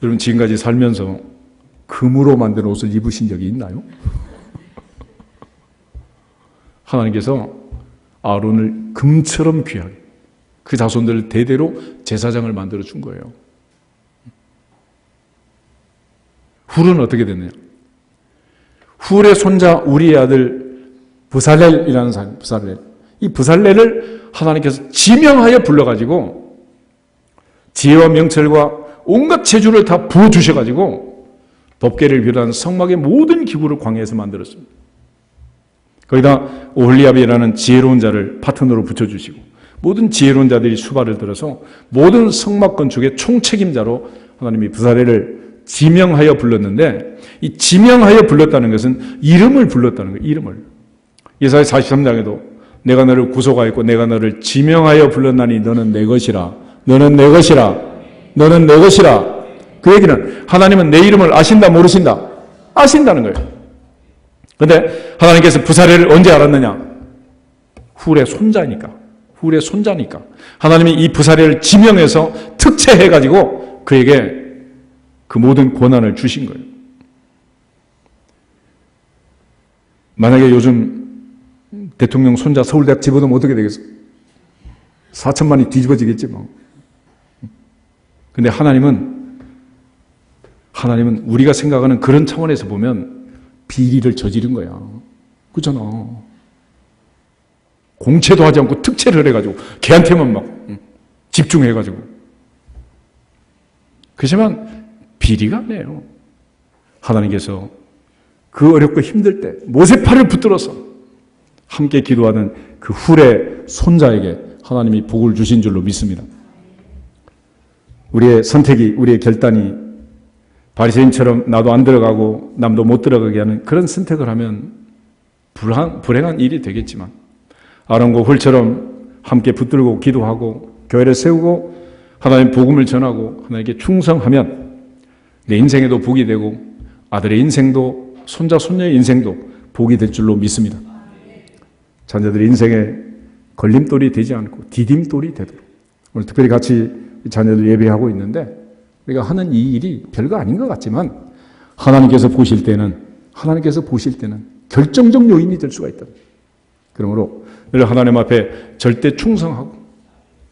여러분 지금까지 살면서 금으로 만든 옷을 입으신 적이 있나요? 하나님께서 아론을 금처럼 귀하게 그 자손들 대대로 제사장을 만들어 준 거예요. 훌은 어떻게 됐느냐? 훌의 손자 우리의 아들 브살렐이라는 사람, 브살렐. 이 브살렐을 하나님께서 지명하여 불러가지고 지혜와 명철과 온갖 재주를 다 부어주셔가지고 법궤를 비롯한 성막의 모든 기구를 광야에서 만들었습니다. 거기다 오홀리압이라는 지혜로운 자를 파트너로 붙여주시고 모든 지혜로운 자들이 수발을 들어서 모든 성막 건축의 총책임자로 하나님이 브살렐을 지명하여 불렀는데 이 지명하여 불렀다는 것은 이름을 불렀다는 거예요. 이름을. 예사야 43장에도 내가 너를 구속하였고 내가 너를 지명하여 불렀나니 너는 내 것이라. 너는 내 것이라. 너는 내 것이라. 그 얘기는 하나님은 내 이름을 아신다 모르신다? 아신다는 거예요. 그런데 하나님께서 브살렐을 언제 알았느냐? 훌의 손자니까. 훌의 손자니까. 하나님이 이 브살렐을 지명해서 특채해가지고 그에게 그 모든 권한을 주신 거예요. 만약에 요즘 대통령 손자 서울대학 집어넣으면 어떻게 되겠어? 4천만이 뒤집어지겠지 뭐. 근데 하나님은 우리가 생각하는 그런 차원에서 보면 비리를 저지른 거야. 그렇잖아. 공채도 하지 않고 특채를 해가지고 걔한테만 막 집중해가지고. 그렇지만 비리가 아니에요. 하나님께서 그 어렵고 힘들 때 모세 팔을 붙들어서 함께 기도하는 그 훌의 손자에게 하나님이 복을 주신 줄로 믿습니다. 우리의 선택이, 우리의 결단이 바리새인처럼 나도 안 들어가고 남도 못 들어가게 하는 그런 선택을 하면 불행한 일이 되겠지만 아론과 훌처럼 함께 붙들고 기도하고 교회를 세우고 하나님 복음을 전하고 하나님께 충성하면 내 인생에도 복이 되고 아들의 인생도 손자 손녀의 인생도 복이 될 줄로 믿습니다. 자녀들의 인생에 걸림돌이 되지 않고 디딤돌이 되도록 오늘 특별히 같이 자녀들 예배하고 있는데 우리가 하는 이 일이 별거 아닌 것 같지만 하나님께서 보실 때는 결정적 요인이 될 수가 있다. 그러므로 늘 하나님 앞에 절대 충성하고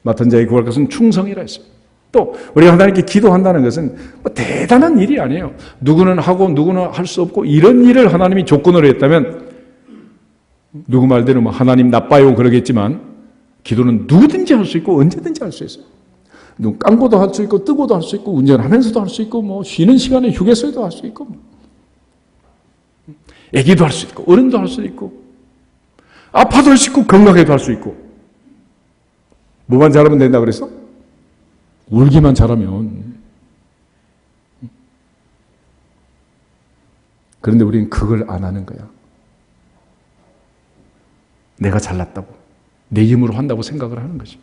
맡은 자의 구할 것은 충성이라 했어요. 또 우리가 하나님께 기도한다는 것은 뭐 대단한 일이 아니에요. 누구는 하고 누구는 할 수 없고 이런 일을 하나님이 조건으로 했다면 누구 말대로 뭐 하나님 나빠요 그러겠지만 기도는 누구든지 할 수 있고 언제든지 할 수 있어요. 눈 감고도 할 수 있고 뜨고도 할 수 있고 운전하면서도 할 수 있고 뭐 쉬는 시간에 휴게소에도 할 수 있고 애기도 할 수 있고 어른도 할 수 있고 아파도 할 수 있고 건강해도 할 수 있고 뭐만 잘하면 된다 그랬어? 울기만 잘하면. 그런데 우리는 그걸 안 하는 거야. 내가 잘났다고 내 힘으로 한다고 생각을 하는 거지.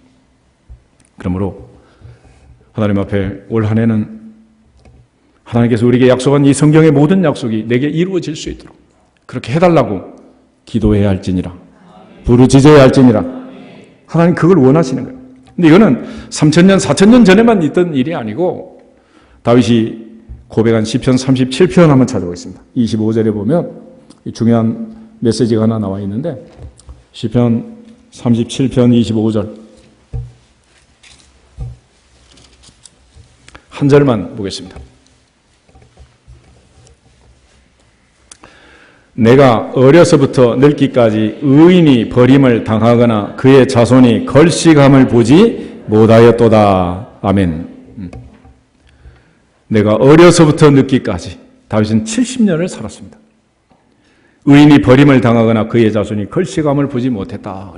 그러므로 하나님 앞에 올 한 해는 하나님께서 우리에게 약속한 이 성경의 모든 약속이 내게 이루어질 수 있도록 그렇게 해달라고 기도해야 할지니라 부르짖어야 할지니라 하나님 그걸 원하시는 거예요. 근데 이거는 3000년 4000년 전에만 있던 일이 아니고 다윗이 고백한 시편 37편 한번 찾아보겠습니다. 25절에 보면 중요한 메시지가 하나 나와 있는데 시편 37편 25절 한 절만 보겠습니다. 내가 어려서부터 늙기까지 의인이 버림을 당하거나 그의 자손이 걸식함을 보지 못하였도다. 아멘. 내가 어려서부터 늙기까지 다윗은 70년을 살았습니다. 의인이 버림을 당하거나 그의 자손이 걸식함을 보지 못했다.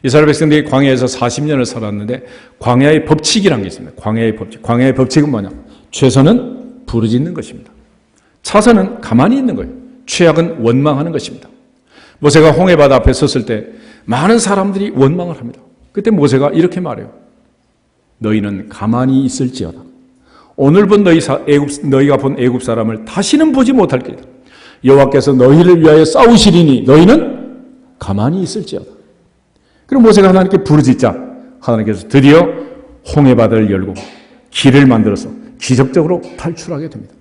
이스라엘 백성들이 광야에서 40년을 살았는데 광야의 법칙이라는 게 있습니다. 광야의 법칙. 광야의 법칙은 뭐냐? 최선은 부르짖는 것입니다. 차선은 가만히 있는 거예요. 최악은 원망하는 것입니다. 모세가 홍해바다 앞에 섰을 때 많은 사람들이 원망을 합니다. 그때 모세가 이렇게 말해요. 너희는 가만히 있을지어다. 오늘 본 너희가 본 애굽 사람을 다시는 보지 못할 것이다. 여호와께서 너희를 위하여 싸우시리니 너희는 가만히 있을지어다. 그리고 모세가 하나님께 부르짖자 하나님께서 드디어 홍해바다를 열고 길을 만들어서 기적적으로 탈출하게 됩니다.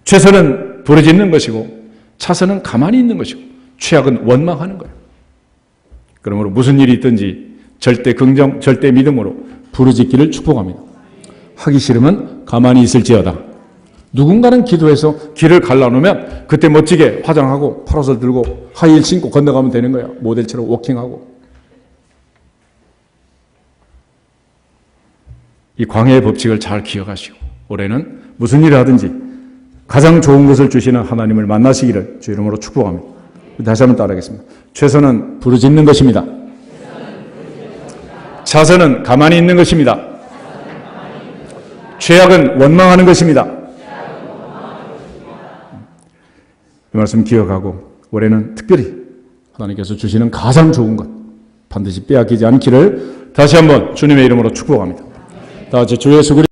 최선은 부르짖는 것이고 차선은 가만히 있는 것이고 최악은 원망하는 거예요. 그러므로 무슨 일이 있든지 절대 긍정, 절대 믿음으로 부르짖기를 축복합니다. 하기 싫으면 가만히 있을지어다. 누군가는 기도해서 길을 갈라놓으면 그때 멋지게 화장하고 파라솔 들고 하이힐 신고 건너가면 되는 거야. 모델처럼 워킹하고. 이 광야의 법칙을 잘 기억하시고 올해는 무슨 일을 하든지 가장 좋은 것을 주시는 하나님을 만나시기를 주 이름으로 축복합니다. 다시 한번 따라하겠습니다. 최선은 부르짖는 것입니다. 차선은 가만히 있는 것입니다. 최악은 원망하는 것입니다. 이 말씀 기억하고 올해는 특별히 하나님께서 주시는 가장 좋은 것 반드시 빼앗기지 않기를 다시 한번 주님의 이름으로 축복합니다. 다 같이 주 예수 그리스도